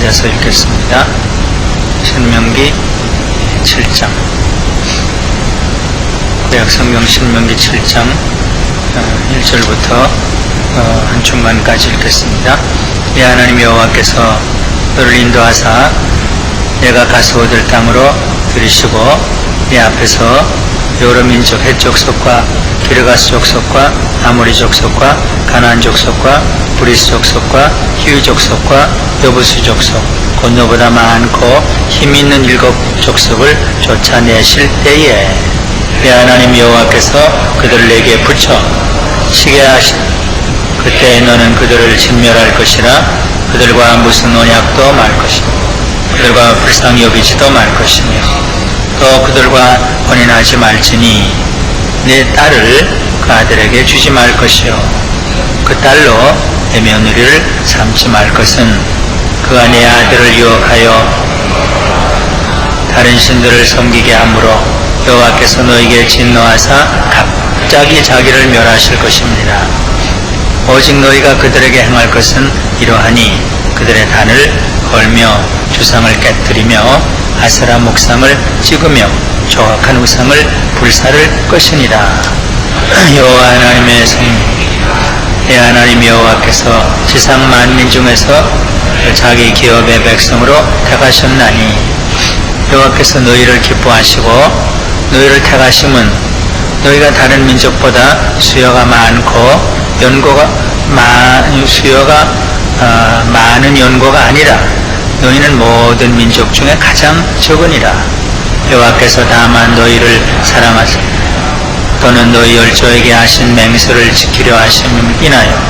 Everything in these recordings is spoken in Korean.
찾아서 읽겠습니다. 신명기 7장, 구약성경 신명기 7장 1절부터 한 중간까지 읽겠습니다. 이 하나님 여호와께서 너를 인도하사 내가 가서 얻을 땅으로 들이시고 네 앞에서 여러 민족 헷 족속과 기르가스 족속과 아모리 족속과 가나안 족속과 브리스 족속과 히위 족속과 여부수 족속 곧 너보다 많고 힘있는 7 족속을 쫓아내실 때에 내 하나님 여호와께서 그들을 내게 붙여 치게 하신 그때 너는 그들을 진멸할 것이라. 그들과 무슨 언약도 말 것이며 그들과 불쌍히 여기지도 말 것이며 또 그들과 혼인하지 말지니 내 딸을 그 아들에게 주지 말 것이요 그 딸로 내 며느리를 삼지 말 것은 그가 내 아들을 유혹하여 다른 신들을 섬기게 하므로 여호와께서 너에게 진노하사 갑자기 자기를 멸하실 것입니다. 오직 너희가 그들에게 행할 것은 이러하니 그들의 단을 걸며 주상을 깨뜨리며 아세라 목상을 찍으며 조각한 우상을 불사를 것이니라. 여호와 하나님의 성령 내 하나님 여호와께서 지상 만민 중에서 자기 기업의 백성으로 택하셨나니 여호와께서 너희를 기뻐하시고 너희를 택하심은 너희가 다른 민족보다 수요가 많고 수요가 많은 연고가 아니라 너희는 모든 민족 중에 가장 적으니라. 여호와께서 다만 너희를 사랑하사 또는 너희 열조에게 하신 맹세를 지키려 하심을 인하여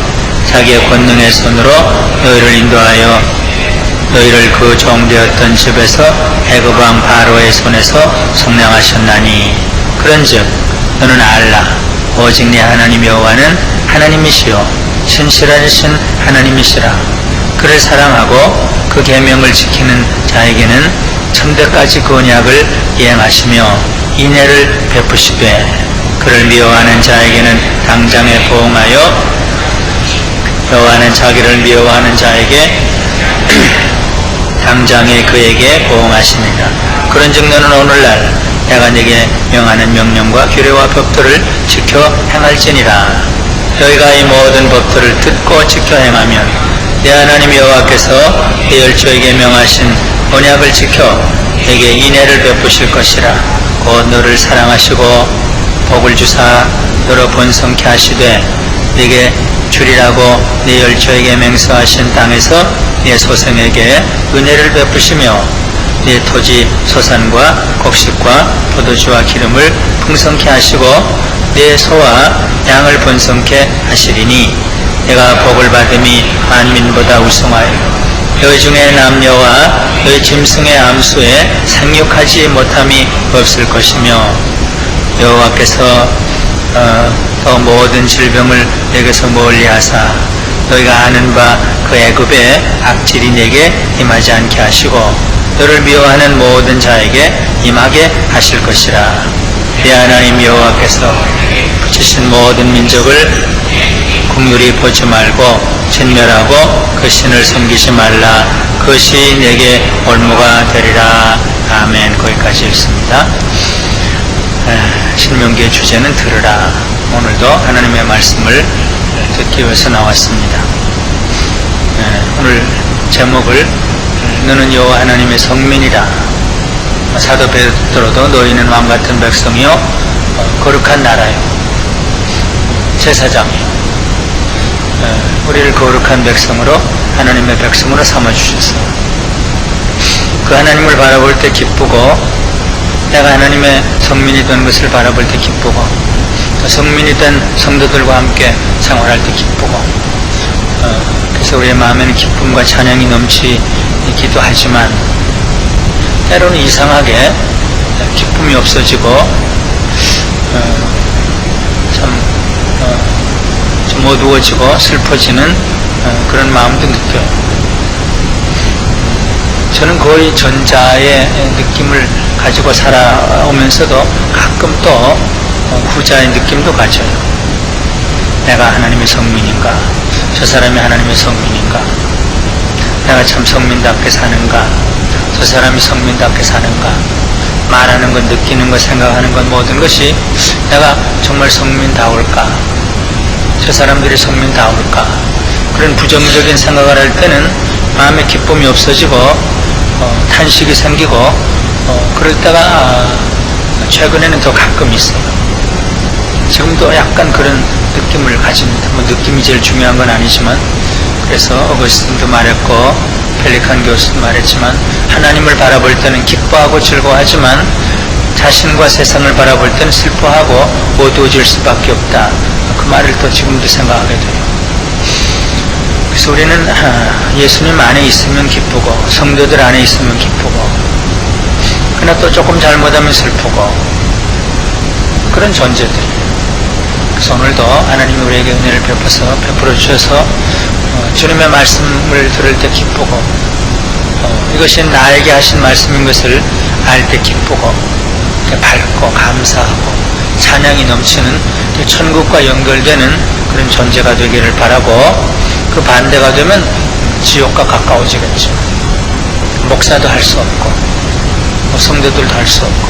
자기의 권능의 손으로 너희를 인도하여 너희를 그 종되었던 집에서 애굽 왕 바로의 손에서 속량하셨나니 그런즉 너는 알라. 오직 네 하나님 여호와는 하나님이시요 신실하신 하나님이시라. 그를 사랑하고 그 계명을 지키는 자에게는 천대까지 그 언약을 이행하시며 인애를 베푸시되 그를 미워하는 자에게는 당장에 보응하여 여호와는 자기를 미워하는 자에게 당장에 그에게 보응하시니라. 그런즉 너는 오늘날 내가 네게 명하는 명령과 규례와 법도를 지켜 행할지니라. 너희가 이 모든 법도를 듣고 지켜 행하면 내 하나님 여호와께서 네 열조에게 명하신 언약을 지켜 네게 인애를 베푸실 것이라. 곧 너를 사랑하시고 복을 주사 너로 번성케 하시되 네게 주리라고 네 열조에게 맹세하신 땅에서 네 소생에게 은혜를 베푸시며 네 토지 소산과 곡식과 포도주와 기름을 풍성케 하시고 네 소와 양을 번성케 하시리니 내가 복을 받음이 만민보다 우승하여 너희 중에 남녀와 너희 짐승의 암수에 생육하지 못함이 없을 것이며 여호와께서 또 모든 질병을 내게서 멀리하사 너희가 아는 바 그 애굽의 악질이 내게 임하지 않게 하시고 너를 미워하는 모든 자에게 임하게 하실 것이라. 내 하나님 여호와께서 붙이신 모든 민족을 긍휼히 보지 말고 진멸하고 그 신을 섬기지 말라. 그것이 내게 올무가 되리라. 아멘. 거기까지 읽습니다. 신명기의 주제는 들으라. 오늘도 하나님의 말씀을 듣기 위해서 나왔습니다. 오늘 제목을 너는 여호와 하나님의 성민이라. 사도 베드로도 너희는 왕같은 백성이요 거룩한 나라요 제사장이요. 우리를 거룩한 백성으로 하나님의 백성으로 삼아주셨어요. 그 하나님을 바라볼 때 기쁘고 내가 하나님의 성민이 된 것을 바라볼 때 기쁘고 또 성민이 된 성도들과 함께 생활할 때 기쁘고 그래서 우리의 마음에는 기쁨과 찬양이 넘치기도 하지만 때로는 이상하게 기쁨이 없어지고 좀 어두워지고 슬퍼지는 그런 마음도 느껴요. 저는 거의 전자의 느낌을 가지고 살아오면서도 가끔 또 후자의 느낌도 가져요. 내가 하나님의 성민인가? 저 사람이 하나님의 성민인가? 내가 참 성민답게 사는가, 저 사람이 성민답게 사는가, 말하는 것, 느끼는 것, 생각하는 것 모든 것이 내가 정말 성민다울까, 저 사람들이 성민다울까, 그런 부정적인 생각을 할 때는 마음에 기쁨이 없어지고 탄식이 생기고 그럴 때가 최근에는 더 가끔 있어요. 지금도 약간 그런 느낌을 가집니다. 뭐 느낌이 제일 중요한 건 아니지만, 그래서 어거스틴도 말했고 펠리칸 교수도 말했지만, 하나님을 바라볼 때는 기뻐하고 즐거워하지만 자신과 세상을 바라볼 때는 슬퍼하고 어두워질 수밖에 없다. 그 말을 또 지금도 생각하게 돼요. 그래서 우리는 예수님 안에 있으면 기쁘고 성도들 안에 있으면 기쁘고, 그러나 또 조금 잘못하면 슬프고, 그런 존재들이에요. 그래서 오늘도 하나님이 우리에게 은혜를 베풀어 주셔서 주님의 말씀을 들을 때 기쁘고, 이것이 나에게 하신 말씀인 것을 알 때 기쁘고, 밝고 감사하고 찬양이 넘치는 천국과 연결되는 그런 존재가 되기를 바라고, 그 반대가 되면 지옥과 가까워지겠죠. 목사도 할 수 없고 성도들도 할 수 없고,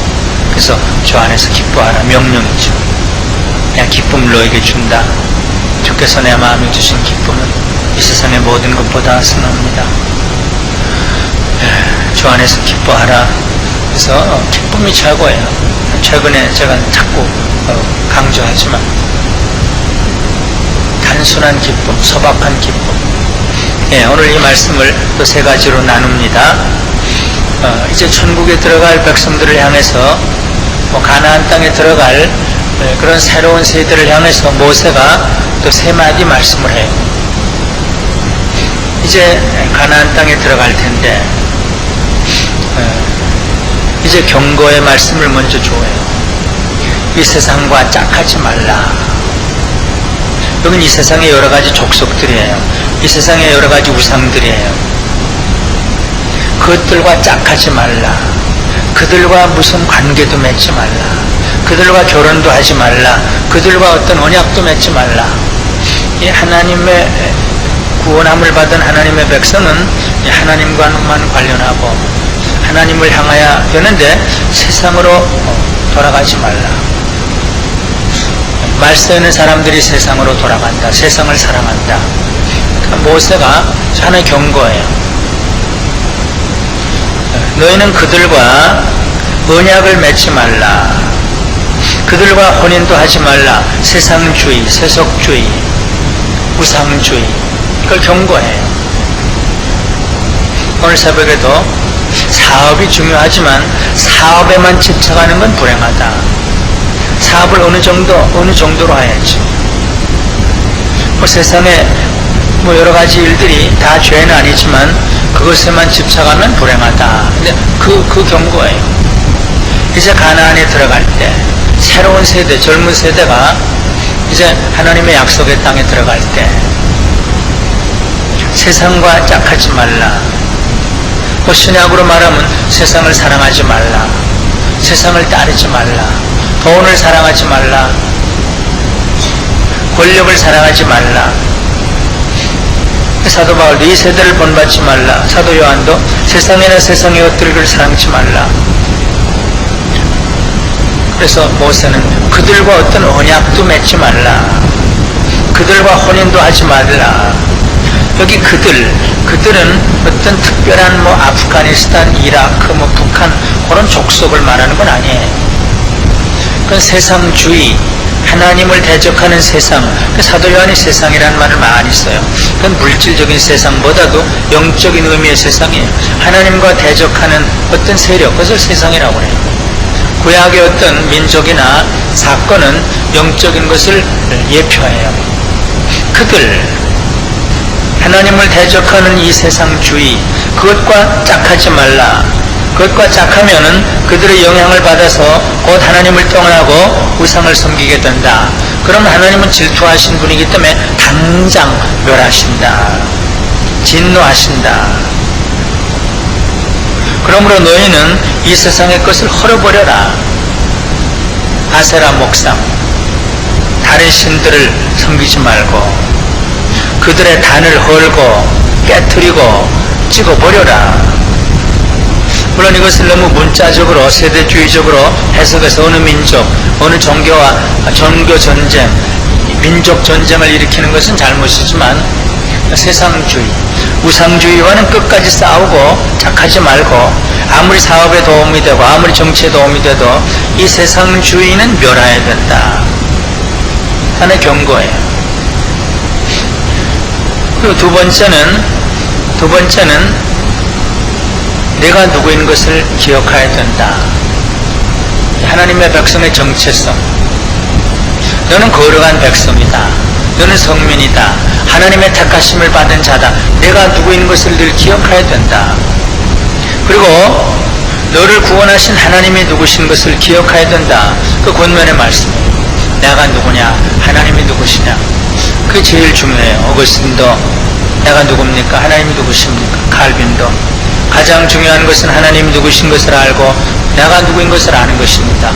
그래서 주 안에서 기뻐하라 명령이죠. 내가 기쁨을 너에게 준다. 주께서 내 마음에 주신 기쁨은 이 세상의 모든 것보다 선합니다. 주 안에서 기뻐하라. 그래서 기쁨이 최고예요. 최근에 제가 자꾸 강조하지만, 단순한 기쁨, 소박한 기쁨. 오늘 이 말씀을 또 세 가지로 나눕니다. 이제 천국에 들어갈 백성들을 향해서, 가나안 땅에 들어갈 그런 새로운 세대를 향해서 모세가 또 세 마디 말씀을 해요. 이제 가나안 땅에 들어갈 텐데, 이제 경고의 말씀을 먼저 줘요. 이 세상과 짝하지 말라. 여긴 이 세상의 여러 가지 족속들이에요. 이 세상의 여러 가지 우상들이에요. 그것들과 짝하지 말라. 그들과 무슨 관계도 맺지 말라. 그들과 결혼도 하지 말라. 그들과 어떤 언약도 맺지 말라. 이 하나님의 구원함을 받은 하나님의 백성은 하나님과만 관련하고 하나님을 향하여 되는데 세상으로 돌아가지 말라. 말세에 있는 사람들이 세상으로 돌아간다. 세상을 사랑한다. 그러니까 모세가 하나의 경고예요. 너희는 그들과 언약을 맺지 말라. 그들과 혼인도 하지 말라. 세상주의, 세속주의, 우상주의, 그걸 경고해요. 오늘 새벽에도 사업이 중요하지만 사업에만 집착하는 건 불행하다. 사업을 어느 정도로 해야지. 세상에 여러 가지 일들이 다 죄는 아니지만 그것에만 집착하면 불행하다. 근데 그 경고예요. 이제 가나안에 들어갈 때 새로운 세대, 젊은 세대가 이제 하나님의 약속의 땅에 들어갈 때 세상과 짝하지 말라. 신약으로 말하면 세상을 사랑하지 말라. 세상을 따르지 말라. 돈을 사랑하지 말라. 권력을 사랑하지 말라. 사도 바울도 이 세대를 본받지 말라. 사도 요한도 세상이나 세상의 것들을 사랑치 말라. 그래서 모세는 그들과 어떤 언약도 맺지 말라. 그들과 혼인도 하지 말라. 여기 그들은 어떤 특별한 아프가니스탄, 이라크, 북한 그런 족속을 말하는 건 아니에요. 그건 세상주의, 하나님을 대적하는 세상. 사도 요한이 세상이라는 말을 많이 써요. 그건 물질적인 세상보다도 영적인 의미의 세상이에요. 하나님과 대적하는 어떤 세력, 그것을 세상이라고 해요. 구약의 어떤 민족이나 사건은 영적인 것을 예표해요. 그들, 하나님을 대적하는 이 세상주의, 그것과 짝하지 말라. 그것과 짝하면은 그들의 영향을 받아서 곧 하나님을 떠나고 우상을 섬기게 된다. 그럼 하나님은 질투하신 분이기 때문에 당장 멸하신다. 진노하신다. 그러므로 너희는 이 세상의 것을 헐어버려라. 아세라 목상, 다른 신들을 섬기지 말고 그들의 단을 헐고 깨트리고 찍어버려라. 물론 이것을 너무 문자적으로 세대주의적으로 해석해서 어느 민족, 어느 종교와 종교 전쟁, 민족 전쟁을 일으키는 것은 잘못이지만 세상주의, 우상주의와는 끝까지 싸우고 착하지 말고 아무리 사업에 도움이 되고 아무리 정치에 도움이 돼도 이 세상주의는 멸해야 된다. 하나의 경고예요. 그리고 두 번째는 내가 누구인 것을 기억해야 된다. 하나님의 백성의 정체성. 너는 거룩한 백성이다. 너는 성민이다. 하나님의 택하심을 받은 자다. 내가 누구인 것을 늘 기억해야 된다. 그리고 너를 구원하신 하나님이 누구신 것을 기억해야 된다. 그 권면의 말씀이에요. 내가 누구냐? 하나님이 누구시냐? 그게 제일 중요해요. 어거스틴도 내가 누굽니까? 하나님이 누구십니까? 칼빈도 가장 중요한 것은 하나님이 누구신 것을 알고 내가 누구인 것을 아는 것입니다.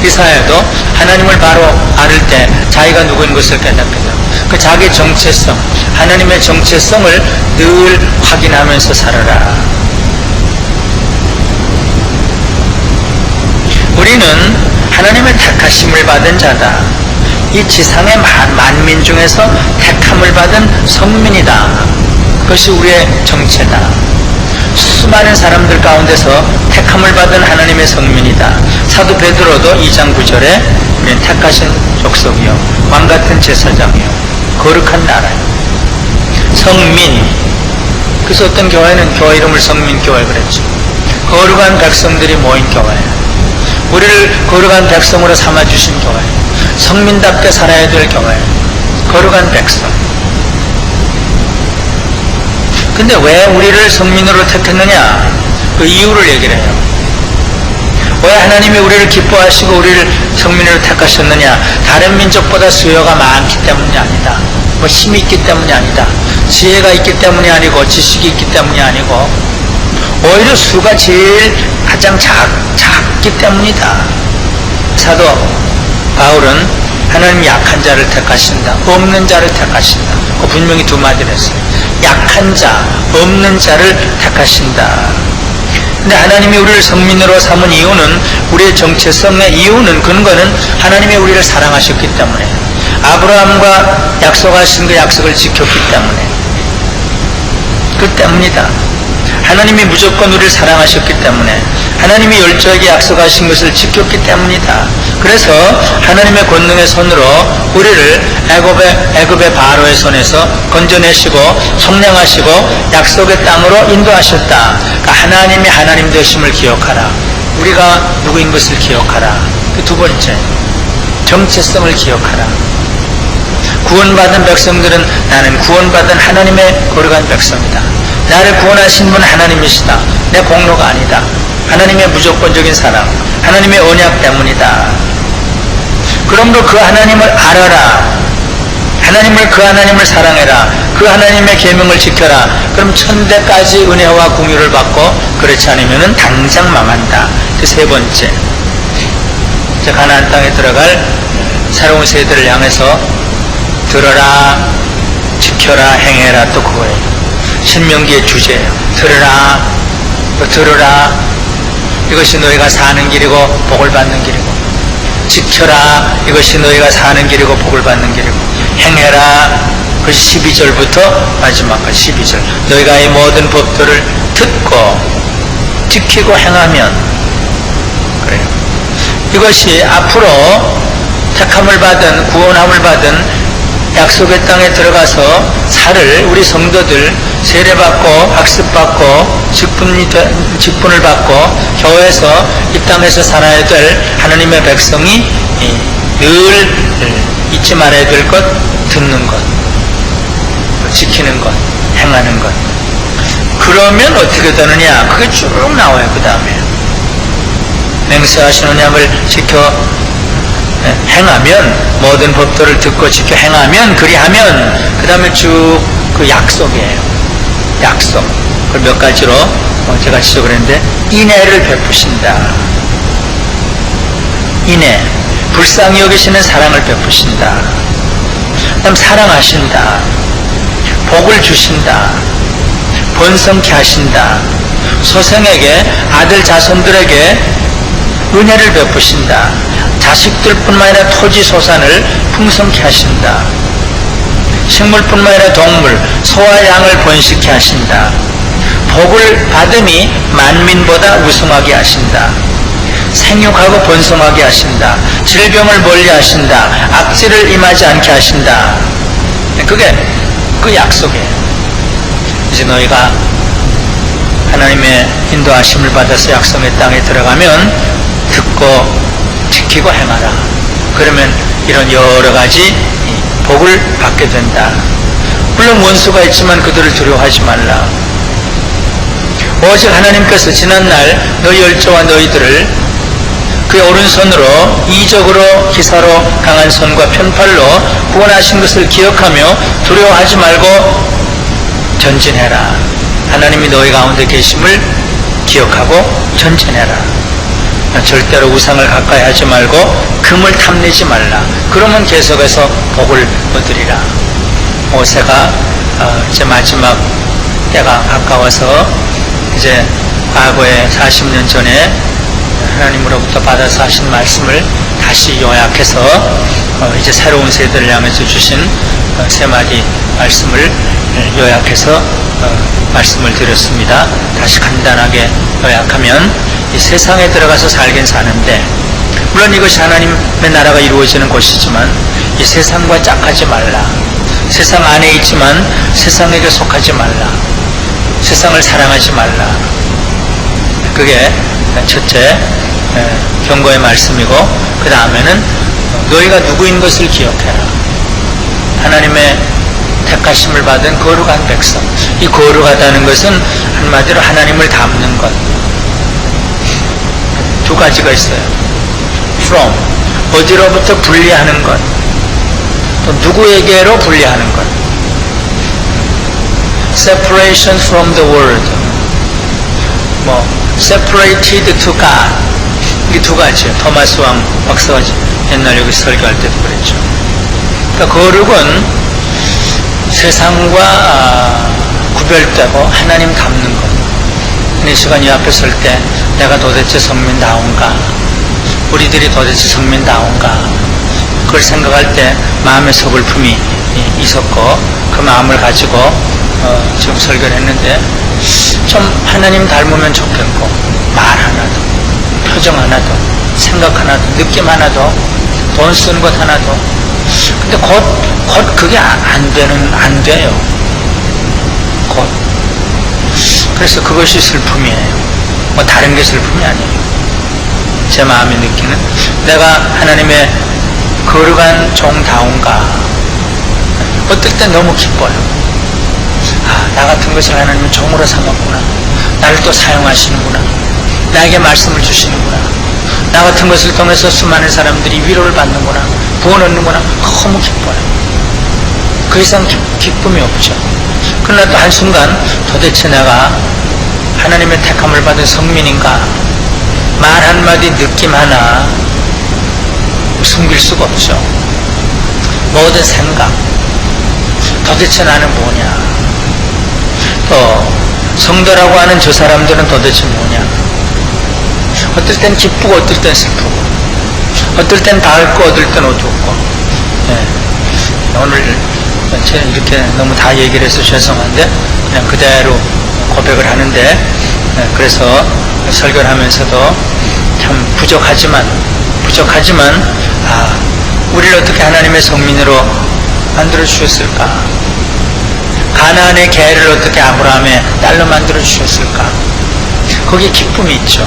이사야도 하나님을 바로 알을 때 자기가 누구인 것을 깨닫게 돼요. 그 자기 정체성, 하나님의 정체성을 늘 확인하면서 살아라. 우리는 하나님의 택하심을 받은 자다. 이 지상의 만민 중에서 택함을 받은 성민이다. 그것이 우리의 정체다. 수많은 사람들 가운데서 택함을 받은 하나님의 성민이다. 사도 베드로도 2장 9절에 우리는 택하신 족속이요 왕같은 제사장이요 거룩한 나라요 성민. 그래서 어떤 교회는 교회 이름을 성민교회 그랬죠. 거룩한 백성들이 모인 교회예요. 우리를 거룩한 백성으로 삼아주신 교회, 성민답게 살아야 될 교회, 거룩한 백성. 근데 왜 우리를 성민으로 택했느냐? 그 이유를 얘기를 해요. 왜 하나님이 우리를 기뻐하시고 우리를 성민으로 택하셨느냐? 다른 민족보다 수요가 많기 때문이 아니다. 뭐 힘이 있기 때문이 아니다. 지혜가 있기 때문이 아니고 지식이 있기 때문이 아니고 오히려 수가 제일 가장 작기 때문이다. 사도 바울은 하나님 약한 자를 택하신다. 없는 자를 택하신다. 그 분명히 두 마디를 했어요. 약한 자, 없는 자를 택하신다. 근데 하나님이 우리를 성민으로 삼은 이유는, 우리의 정체성의 이유는, 근거는 하나님이 우리를 사랑하셨기 때문에, 아브라함과 약속하신 그 약속을 지켰기 때문에, 그 때문이다. 하나님이 무조건 우리를 사랑하셨기 때문에, 하나님이 열조에게 약속하신 것을 지켰기 때문이다. 그래서 하나님의 권능의 손으로 우리를 애굽의 바로의 손에서 건져내시고 속량하시고 약속의 땅으로 인도하셨다. 그러니까 하나님이 하나님 되심을 기억하라. 우리가 누구인 것을 기억하라. 그 두 번째, 정체성을 기억하라. 구원받은 백성들은 나는 구원받은 하나님의 거룩한 백성이다. 나를 구원하신 분은 하나님이시다. 내 공로가 아니다. 하나님의 무조건적인 사랑, 하나님의 언약 때문이다. 그러므로 그 하나님을 알아라. 그 하나님을 사랑해라. 그 하나님의 계명을 지켜라. 그럼 천대까지 은혜와 공유를 받고, 그렇지 않으면 당장 망한다. 그 세 번째, 이제 가나안 땅에 들어갈 새로운 세대를 향해서 들어라, 지켜라, 행해라. 또 그거예요. 신명기의 주제예요. 들으라. 이것이 너희가 사는 길이고 복을 받는 길이고, 지켜라. 이것이 너희가 사는 길이고 복을 받는 길이고, 행해라. 그것이 12절부터 마지막까지 12절. 너희가 이 모든 법도를 듣고 지키고 행하면, 그래요. 이것이 앞으로 택함을 받은, 구원함을 받은 약속의 땅에 들어가서 살을 우리 성도들 세례받고 학습받고 직분을 받고 교회에서 이 땅에서 살아야 될 하나님의 백성이 늘 잊지 말아야 될 것, 듣는 것, 지키는 것, 행하는 것. 그러면 어떻게 되느냐? 그게 쭉 나와요. 그 다음에 맹세하신 언약을 지켜 행하면, 모든 법도를 듣고 지켜 행하면, 그리하면, 그 다음에 쭉 그 약속이에요. 약속. 그걸 몇 가지로 제가 지적을 했는데, 인애를 베푸신다. 인애. 불쌍히 여기시는 사랑을 베푸신다. 그 다음 사랑하신다. 복을 주신다. 번성케 하신다. 소생에게, 아들 자손들에게 은혜를 베푸신다. 자식들뿐만 아니라 토지 소산을 풍성케 하신다. 식물뿐만 아니라 동물, 소와 양을 번식케 하신다. 복을 받음이 만민보다 우승하게 하신다. 생육하고 번성하게 하신다. 질병을 멀리 하신다. 악질을 임하지 않게 하신다. 그게 그 약속이에요. 이제 너희가 하나님의 인도하심을 받아서 약속의 땅에 들어가면 듣고 지키고 행하라. 그러면 이런 여러 가지 복을 받게 된다. 물론 원수가 있지만 그들을 두려워하지 말라. 오직 하나님께서 지난날 너희 열조와 너희들을 그의 오른손으로 이적으로 기사로 강한 손과 편팔로 구원하신 것을 기억하며 두려워하지 말고 전진해라. 하나님이 너희 가운데 계심을 기억하고 전진해라. 절대로 우상을 가까이 하지 말고 금을 탐내지 말라. 그러면 계속해서 복을 얻으리라. 모세가 이제 마지막 때가 가까워서 이제 과거에 40년 전에 하나님으로부터 받아서 하신 말씀을 다시 요약해서 이제 새로운 세대를 향해서 주신 세 마디 말씀을 요약해서 말씀을 드렸습니다. 다시 간단하게 요약하면 이 세상에 들어가서 살긴 사는데, 물론 이것이 하나님의 나라가 이루어지는 곳이지만 이 세상과 짝하지 말라. 세상 안에 있지만 세상에게 속하지 말라. 세상을 사랑하지 말라. 그게 첫째 경고의 말씀이고, 그 다음에는 너희가 누구인 것을 기억해라. 하나님의 택하심을 받은 거룩한 백성. 이 거룩하다는 것은 한마디로 하나님을 닮는 것. 두 가지가 있어요. from, 어디로부터 분리하는 것, 또 누구에게로 분리하는 것. separation from the world, separated to God. 이 두 가지예요. 토마스 왕 박사가 옛날 여기 설교할 때도 그랬죠. 그러니까 거룩은 세상과 구별되고 하나님 닮는 것. 이 시간 이 앞에 설 때 내가 도대체 성민다운가, 우리들이 도대체 성민다운가, 그걸 생각할 때 마음의 서글픔이 있었고, 그 마음을 가지고 지금 설교를 했는데, 좀 하나님 닮으면 좋겠고, 말 하나도, 표정 하나도, 생각 하나도, 느낌 하나도, 돈 쓰는 것 하나도. 근데 곧 그게 안 돼요. 곧. 그래서 그것이 슬픔이에요. 다른 게 슬픔이 아니에요. 제 마음이 느끼는, 내가 하나님의 거룩한 종다운가. 어떨 땐 너무 기뻐요. 나 같은 것을 하나님은 종으로 삼았구나. 나를 또 사용하시는구나. 나에게 말씀을 주시는구나. 나 같은 것을 통해서 수많은 사람들이 위로를 받는구나. 구원 얻는구나. 너무 기뻐요. 그 이상 기쁨이 없죠. 그러나 또 한순간 도대체 내가 하나님의 택함을 받은 성민인가? 말 한마디, 느낌 하나 숨길 수가 없죠. 모든 생각, 도대체 나는 뭐냐? 또 성도라고 하는 저 사람들은 도대체 뭐냐? 어떨 땐 기쁘고 어떨 땐 슬프고, 어떨 땐 밝고 어떨 땐 어둡고. 오늘 제가 이렇게 너무 다 얘기를 해서 죄송한데 그냥 그대로 고백을 하는데, 그래서 설교를 하면서도 참 부족하지만 우리를 어떻게 하나님의 성민으로 만들어 주셨을까? 가나안의 개를 어떻게 아브라함의 딸로 만들어 주셨을까? 거기에 기쁨이 있죠.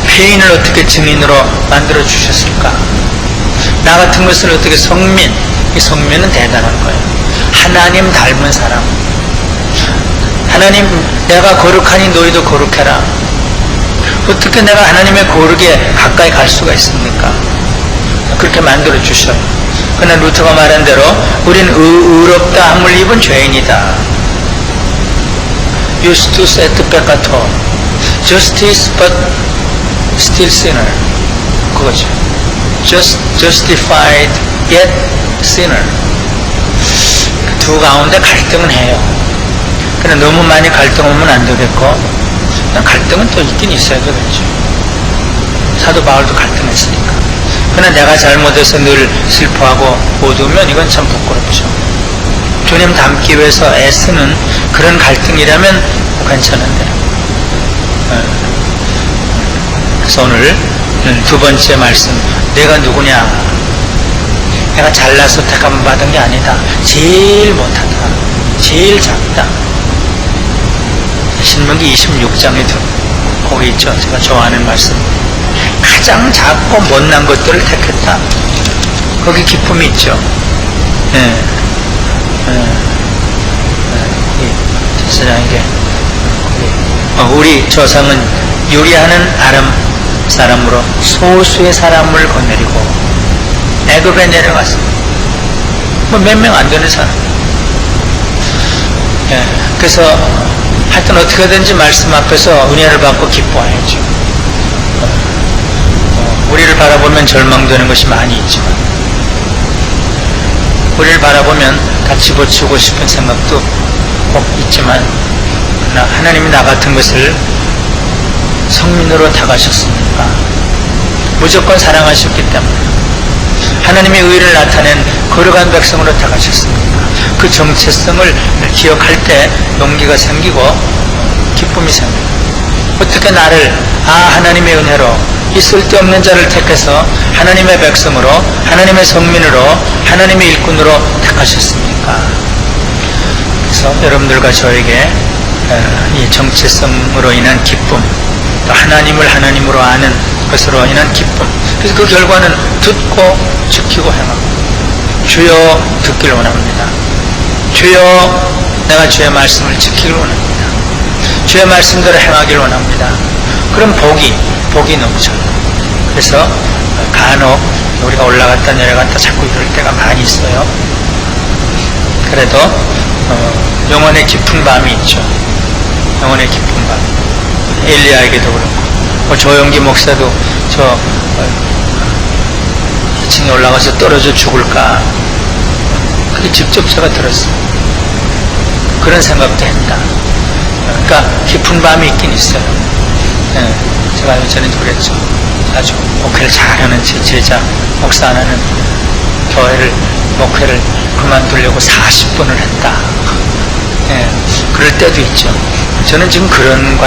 피인을 어떻게 증인으로 만들어 주셨을까? 나 같은 것을 어떻게 성민, 이 성민은 대단한 거예요. 하나님 닮은 사람. 하나님, 내가 거룩하니 너희도 거룩해라. 어떻게 내가 하나님의 거룩에 가까이 갈 수가 있습니까? 그렇게 만들어 주셔요. 그러나 루터가 말한 대로 우린 의롭다 함을 입은 죄인이다. Justus et peccator, justice but still sinner. 그거죠. Justified yet sinner. 두 가운데 갈등은 해요. 그러나 너무 많이 갈등하면 안 되겠고, 갈등은 또 있긴 있어야 되겠죠. 사도 바울도 갈등했으니까. 그러나 내가 잘못해서 늘 슬퍼하고 어두우면 이건 참 부끄럽죠. 주님 닮기 위해서 애쓰는 그런 갈등이라면 괜찮은데. 그래서 오늘 두 번째 말씀, 내가 누구냐? 내가 잘나서 택함 받은 게 아니다. 제일 못하다. 제일 작다. 신명기 26장에 거기 있죠. 제가 좋아하는 말씀. 가장 작고 못난 것들을 택했다. 거기 기쁨이 있죠. 제사장에게 우리 조상은 유리하는 아람 사람으로 소수의 사람을 거느리고 애굽에 내려갔어. 뭐 몇 명 안 되는 사람. 그래서 하여튼 어떻게든지 말씀 앞에서 은혜를 받고 기뻐해야죠. 우리를 바라보면 절망되는 것이 많이 있지만, 우리를 바라보면 다 집어치우고 싶은 생각도 꼭 있지만, 그러나 하나님이 나 같은 것을 성민으로 다가셨습니까? 무조건 사랑하셨기 때문에 하나님의 의를 나타낸 거룩한 백성으로 다가셨습니까? 그 정체성을 기억할 때 용기가 생기고 기쁨이 생깁니다. 어떻게 나를 하나님의 은혜로 이 쓸데없는 자를 택해서 하나님의 백성으로, 하나님의 성민으로, 하나님의 일꾼으로 택하셨습니까? 그래서 여러분들과 저에게 이 정체성으로 인한 기쁨, 또 하나님을 하나님으로 아는 것으로 인한 기쁨, 그래서 그 결과는 듣고 지키고 행하고, 주여 듣기를 원합니다. 주여 내가 주의 말씀을 지키기를 원합니다. 주의 말씀대로 행하기를 원합니다. 그럼 복이 넘쳐요. 그래서 간혹 우리가 올라갔다 내려갔다 자꾸 이럴 때가 많이 있어요. 그래도 영혼의 깊은 밤이 있죠. 영혼의 깊은 밤. 엘리야에게도 그렇고, 조영기 목사도 저 2층에 올라가서 떨어져 죽을까, 그게 직접 제가 들었어요. 그런 생각도 했다. 그러니까 깊은 밤이 있긴 있어요. 제가 예전에도 그랬죠. 아주 목회를 잘하는 제 제자 목사 하나는 목회를 그만두려고 40번을 했다. 그럴 때도 있죠. 저는 지금 그런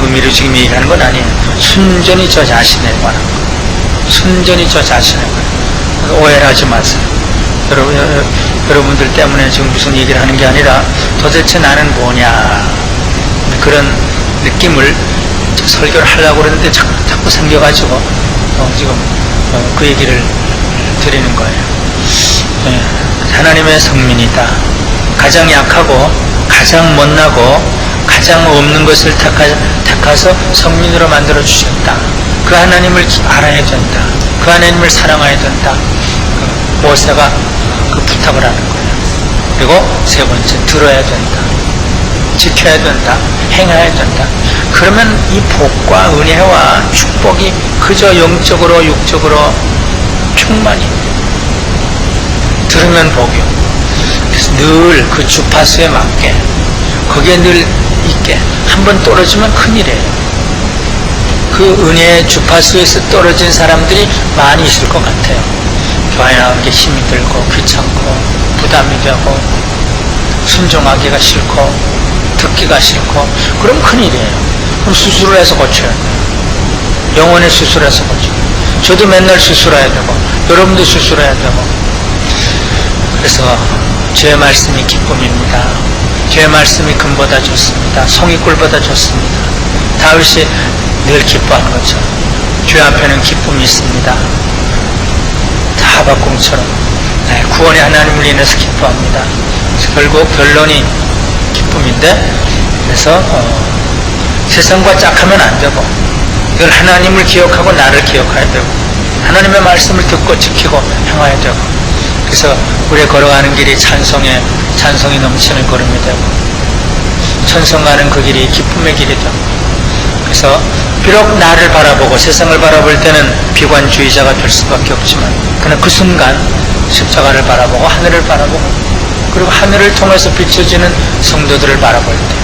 의미로 지금 얘기하는 건 아니에요. 순전히 저 자신에 관한 거. 순전히 저 자신에 관한 거. 오해를 하지 마세요. 여러분들 때문에 지금 무슨 얘기를 하는 게 아니라 도대체 나는 뭐냐, 그런 느낌을 설교를 하려고 그러는데 자꾸 생겨가지고 지금 그 얘기를 드리는 거예요. 하나님의 성민이다. 가장 약하고 가장 못나고 가장 없는 것을 택해서 성민으로 만들어 주셨다. 그 하나님을 알아야 된다. 그 하나님을 사랑해야 된다. 모세가 그 부탁을 하는 거예요. 그리고 세 번째, 들어야 된다. 지켜야 된다. 행해야 된다. 그러면 이 복과 은혜와 축복이 그저 영적으로 육적으로 충만히 들으면 복이요. 그래서 늘 그 주파수에 맞게 거기에 늘 있게. 한번 떨어지면 큰일이에요. 그 은혜의 주파수에서 떨어진 사람들이 많이 있을 것 같아요. 교회 나오는 게 힘이 들고 귀찮고 부담이 되고 순종하기가 싫고 듣기가 싫고, 그럼 큰일이에요. 그럼 수술을 해서 고쳐야 돼요. 영혼의 수술해서 고쳐야 돼요. 저도 맨날 수술해야 되고 여러분도 수술해야 되고. 그래서 주의 말씀이 기쁨입니다. 주의 말씀이 금보다 좋습니다. 송이꿀보다 좋습니다. 다윗이 늘 기뻐한 거죠. 주의 앞에는 기쁨이 있습니다. 하박궁처럼 구원의 하나님을 인해서 기뻐합니다. 결국 결론이 기쁨인데, 그래서 세상과 짝하면 안 되고 이걸 하나님을 기억하고 나를 기억해야 되고 하나님의 말씀을 듣고 지키고 행해야 되고, 그래서 우리의 걸어가는 길이 찬송이 넘치는 걸음이 되고 천성 가는 그 길이 기쁨의 길이 되고, 그래서 비록 나를 바라보고 세상을 바라볼 때는 비관주의자가 될 수밖에 없지만, 그러나 그 순간 십자가를 바라보고 하늘을 바라보고 그리고 하늘을 통해서 비춰지는 성도들을 바라볼 때,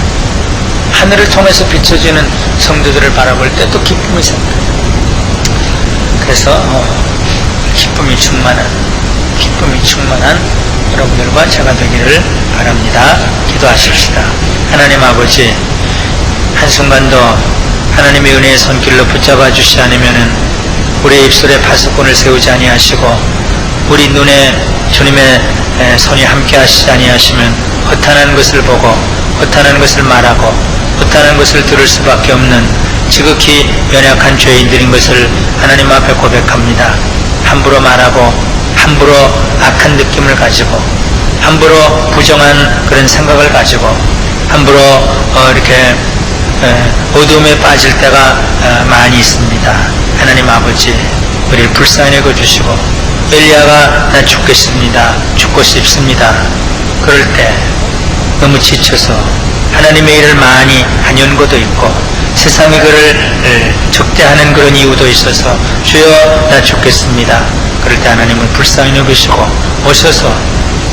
하늘을 통해서 비춰지는 성도들을 바라볼 때 또 기쁨이 생겨요. 그래서 기쁨이 충만한 여러분들과 제가 되기를 바랍니다. 기도하십시다. 하나님 아버지, 한순간도 하나님의 은혜의 손길로 붙잡아 주시지 않으면은 우리의 입술에 파수꾼을 세우지 아니하시고 우리 눈에 주님의 손이 함께 하시지 아니하시면 허탄한 것을 보고 허탄한 것을 말하고 허탄한 것을 들을 수밖에 없는 지극히 연약한 죄인들인 것을 하나님 앞에 고백합니다. 함부로 말하고 함부로 악한 느낌을 가지고 함부로 부정한 그런 생각을 가지고 함부로 이렇게 어둠에 빠질 때가 많이 있습니다. 하나님 아버지, 우리를 불쌍히 여겨주시고 엘리야가 나 죽겠습니다, 죽고 싶습니다, 그럴 때 너무 지쳐서 하나님의 일을 많이 한 연고도 있고 세상이 그를 적대하는 그런 이유도 있어서 주여 나 죽겠습니다, 그럴 때 하나님은 불쌍히 여기시고 오셔서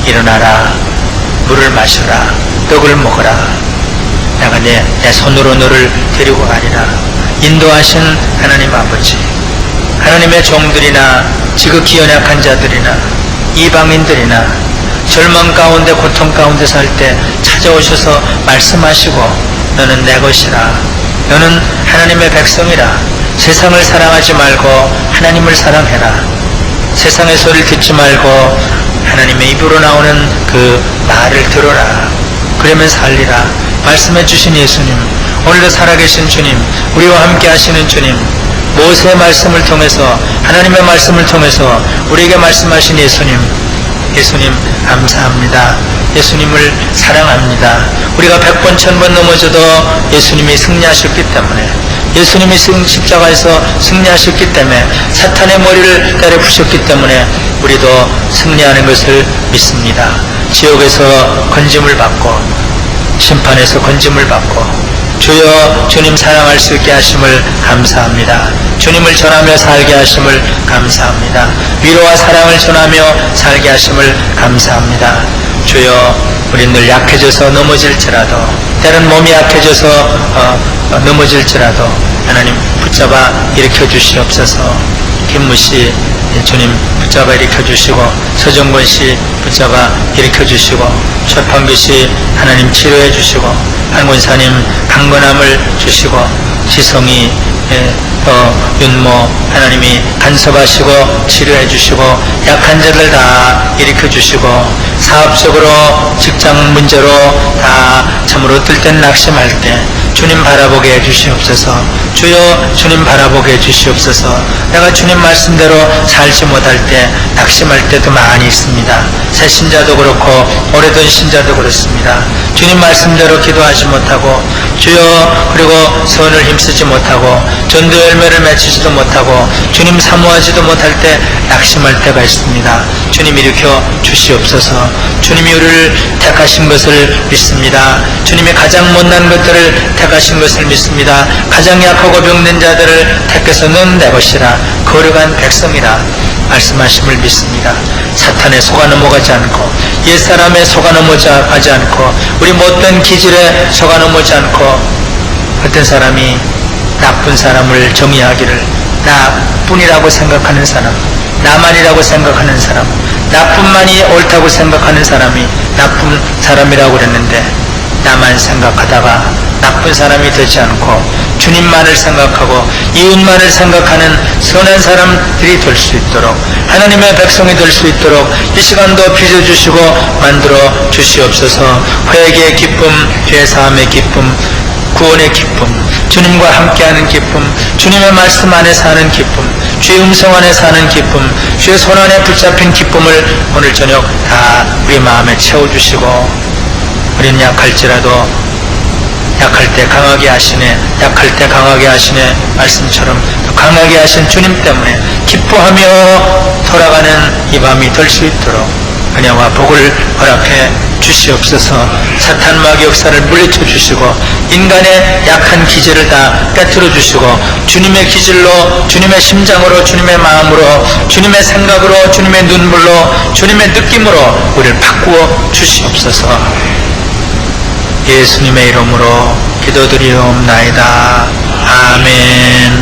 일어나라, 물을 마셔라, 떡을 먹어라, 내가 내 손으로 너를 데리고 가리라 인도하신 하나님 아버지, 하나님의 종들이나 지극히 연약한 자들이나 이방인들이나 절망 가운데 고통 가운데 살 때 찾아오셔서 말씀하시고 너는 내 것이라, 너는 하나님의 백성이라, 세상을 사랑하지 말고 하나님을 사랑해라, 세상의 소리를 듣지 말고 하나님의 입으로 나오는 그 말을 들어라, 그러면 살리라 말씀해 주신 예수님, 오늘도 살아계신 주님, 우리와 함께 하시는 주님, 모세의 말씀을 통해서 하나님의 말씀을 통해서 우리에게 말씀하신 예수님 감사합니다. 예수님을 사랑합니다. 우리가 100번 1000번 넘어져도 예수님이 승리하셨기 때문에, 예수님이 십자가에서 승리하셨기 때문에, 사탄의 머리를 때려 부셨기 때문에 우리도 승리하는 것을 믿습니다. 지옥에서 건짐을 받고 심판에서 건짐을 받고 주여 주님 사랑할 수 있게 하심을 감사합니다. 주님을 전하며 살게 하심을 감사합니다. 위로와 사랑을 전하며 살게 하심을 감사합니다. 주여, 우린 늘 약해져서 넘어질지라도, 때론 몸이 약해져서 넘어질지라도 하나님 붙잡아 일으켜 주시옵소서. 김무씨 주님 붙잡아 일으켜 주시고, 서정권 씨 붙잡아 일으켜 주시고, 최판규 씨 하나님 치료해 주시고, 한권사님 강건함을 주시고, 지성이 윤모 하나님이 간섭하시고 치료해 주시고, 약한 자들 다 일으켜 주시고, 사업적으로 직장 문제로 다 참으로 어떨 땐 낙심할 때 주님 바라보게 해 주시옵소서. 주여 주님 바라보게 해 주시옵소서. 내가 주님 말씀대로 살지 못할 때 낙심할 때도 많이 있습니다. 새 신자도 그렇고 오래된 신자도 그렇습니다. 주님 말씀대로 기도하지 못하고, 주여, 그리고 선을 힘쓰지 못하고 전도 열매를 맺히지도 못하고 주님 사모하지도 못할 때 낙심할 때가 있습니다. 주님 일으켜 주시옵소서. 주님이 우리를 택하신 것을 믿습니다. 주님이 가장 못난 것들을 택하신 것을 믿습니다. 가장 약하고 병든 자들을 택해서 넌 내 것이라, 거룩한 백성이라 말씀하심을 믿습니다. 사탄에 속아 넘어가지 않고, 옛사람에 속아 넘어가지 않고, 우리 못된 기질에 속아 넘어가지 않고, 어떤 사람이 나쁜 사람을 정의하기를 나뿐이라고 생각하는 사람, 나만이라고 생각하는 사람, 나뿐만이 옳다고 생각하는 사람이 나쁜 사람이라고 그랬는데, 나만 생각하다가 나쁜 사람이 되지 않고 주님만을 생각하고 이웃만을 생각하는 선한 사람들이 될 수 있도록, 하나님의 백성이 될 수 있도록 이 시간도 빚어주시고 만들어 주시옵소서. 회개의 기쁨, 죄사함의 기쁨, 구원의 기쁨, 주님과 함께하는 기쁨, 주님의 말씀 안에 사는 기쁨, 주의 음성 안에 사는 기쁨, 주의 손 안에 붙잡힌 기쁨을 오늘 저녁 다 우리 마음에 채워주시고, 우리는 약할지라도 약할 때 강하게 하시네, 약할 때 강하게 하시네 말씀처럼 더 강하게 하신 주님 때문에 기뻐하며 돌아가는 이 밤이 될 수 있도록 은혜와 복을 허락해 주시옵소서. 사탄 마귀 역사를 물리쳐 주시고 인간의 약한 기질을 다 깨뜨려 주시고 주님의 기질로, 주님의 심장으로, 주님의 마음으로, 주님의 생각으로, 주님의 눈물로, 주님의 느낌으로 우리를 바꾸어 주시옵소서. 예수님의 이름으로 기도드리옵나이다.